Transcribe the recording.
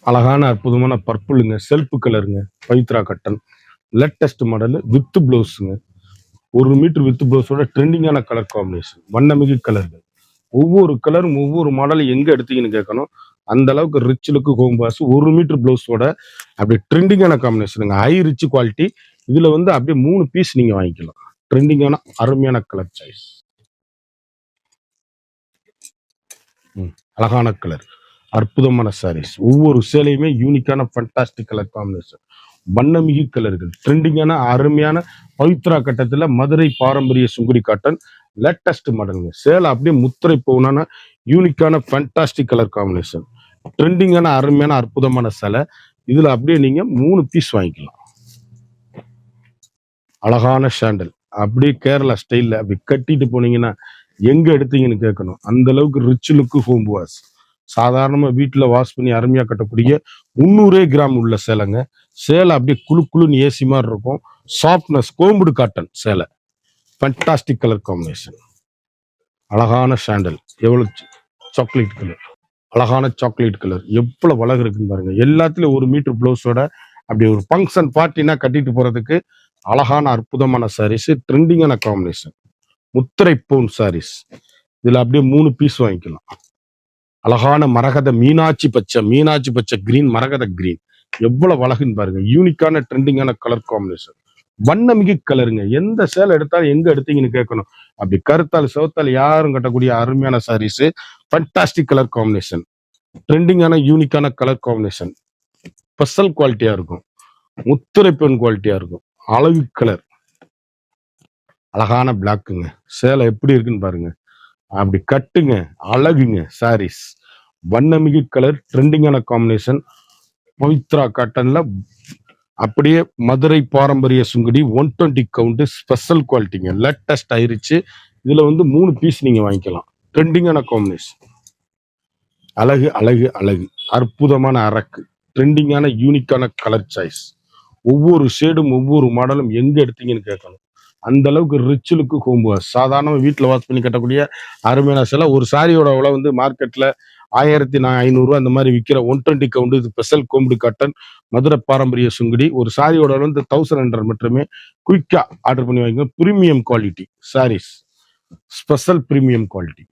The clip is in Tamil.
அழகான அற்புதமான பர்பிளுங்க, செல்ஃப் கலருங்க, Pavitra cotton latest model with பிளவுஸுங்க. 1 மீட்டர் வித் பிளவுஸோட ட்ரெண்டிங்கான கலர் காம்பினேஷன், வண்ணமிகு கலர்கள். ஒவ்வொரு கலரும் ஒவ்வொரு மாடலும் எங்க எடுத்தீங்கன்னு கேட்கணும். அந்த அளவுக்கு ரிச் லுக்கு ஹோம் பாஸ் 1 மீட்டர் பிளவுஸோட அப்படி ட்ரெண்டிங்கான காம்பினேஷனுங்க, ஹை ரிச் குவாலிட்டி. இதுல வந்து அப்படியே 3 பீஸ் நீங்க வாங்கிக்கலாம். ட்ரெண்டிங்கான அருமையான கலர் சாய்ஸ், அழகான கலர், அற்புதமான சாரீஸ். ஒவ்வொரு சேலையுமே யூனிக்கான ஃபண்டாஸ்டிக் கலர் காம்பினேஷன், வண்ணமிகு கலர்கள், ட்ரெண்டிங்கான அருமையான பவித்ரா கட்டத்துல மதுரை பாரம்பரிய சுங்குடி காட்டன் லேட்டஸ்ட் மாடலுங்க. சேலை அப்படியே முத்திரை பவுனான யூனிக்கான ஃபண்டாஸ்டிக் கலர் காம்பினேஷன், ட்ரெண்டிங்கான அருமையான அற்புதமான சேலை. இதுல அப்படியே நீங்க 3 பீஸ் வாங்கிக்கலாம். அழகான சாண்டல், அப்படியே கேரளா ஸ்டைல்ல அப்படி கட்டிட்டு போனீங்கன்னா எங்க எடுத்தீங்கன்னு கேட்கணும். அந்த அளவுக்கு ரிச் லுக்கு ஹோம் வாஷ். சாதாரணமா வீட்டுல வாஷ் பண்ணி அருமையா கட்டக்கூடிய 300 கிராம் உள்ள சேலைங்க. சேலை அப்படியே குழு குழுன்னு ஏசி மாதிரி இருக்கும். சாஃப்ட்னஸ், கோம்புடு காட்டன் சேலை, ஃபண்டாஸ்டிக் கலர் காம்பினேஷன். அழகான சாண்டல், எவ்வளவு சாக்லேட் கலர், அழகான சாக்லேட் கலர், எவ்வளவு அழகு இருக்குன்னு பாருங்க. எல்லாத்துலயும் 1 மீட்டர் பிளவுஸோட அப்படி ஒரு ஃபங்க்ஷன் பார்ட்டினா கட்டிட்டு போறதுக்கு அழகான அற்புதமான சாரீஸ், ட்ரெண்டிங்கான காம்பினேஷன், முத்திரை பவுன் சாரீஸ். இதுல அப்படியே 3 பீஸ் வாங்கிக்கலாம். அழகான மரகத மீனாட்சி பச்சை கிரீன், மரகத கிரீன், எவ்வளவு அழகுன்னு பாருங்க. யூனிக்கான ட்ரெண்டிங்கான கலர் காம்பினேஷன், வண்ணமிகு கலருங்க. எந்த சேலை எடுத்தாலும் எங்க எடுத்தீங்கன்னு கேட்கணும். அப்படி கருத்தால் சிவத்தால் யாரும் கட்டக்கூடிய அருமையான சாரீஸ், ஃபண்டாஸ்டிக் கலர் காம்பினேஷன், ட்ரெண்டிங்கான யூனிக்கான கலர் காம்பினேஷன், ஸ்பெஷல் குவாலிட்டியா இருக்கும், முத்திரை பெண் குவாலிட்டியா இருக்கும். அழகு கலர், அழகான பிளாக்குங்க. சேலை எப்படி இருக்குன்னு பாருங்க. அப்படி கட்டுங்க, அழகுங்க சாரீஸ். வண்ணமிகு கலர், ட்ரெண்டிங்கான காம்பினேஷன், பவித்ரா காட்டன்ல அப்படியே மதுரை பாரம்பரிய சுங்குடி 120 கவுண்ட், ஸ்பெஷல் குவாலிட்டிங்க, லேட்டஸ்ட் ஆயிருச்சு. இதுல வந்து 3 பீஸ் நீங்க வாங்கிக்கலாம். ட்ரெண்டிங்கான காம்பினேஷன், அழகு அழகு அழகு, அற்புதமான அரக்கு, ட்ரெண்டிங்கான யூனிக்கான கலர் சாய்ஸ். ஒவ்வொரு ஷேடும் ஒவ்வொரு மாடலும் எங்க எடுத்தீங்கன்னு கேட்கணும். அந்த அளவுக்கு ரிச் லுக்கு ஹோம் வாஷ். சாதாரண வீட்டில் வாஷ் பண்ணி கட்டக்கூடிய அருமையான சேலை. ஒரு சாரியோட விலை வந்து மார்க்கெட்ல 1500 அந்த மாதிரி விற்கிற 120 கவுண்ட், இது ஸ்பெஷல் கோம்புடு காட்டன் மதுரை பாரம்பரிய சுங்குடி. ஒரு சாரியோட விலை வந்து 1100 மட்டுமே. குயிக்கா ஆர்டர் பண்ணி வாங்கிக்கோங்க. Premium quality sarees, special premium quality.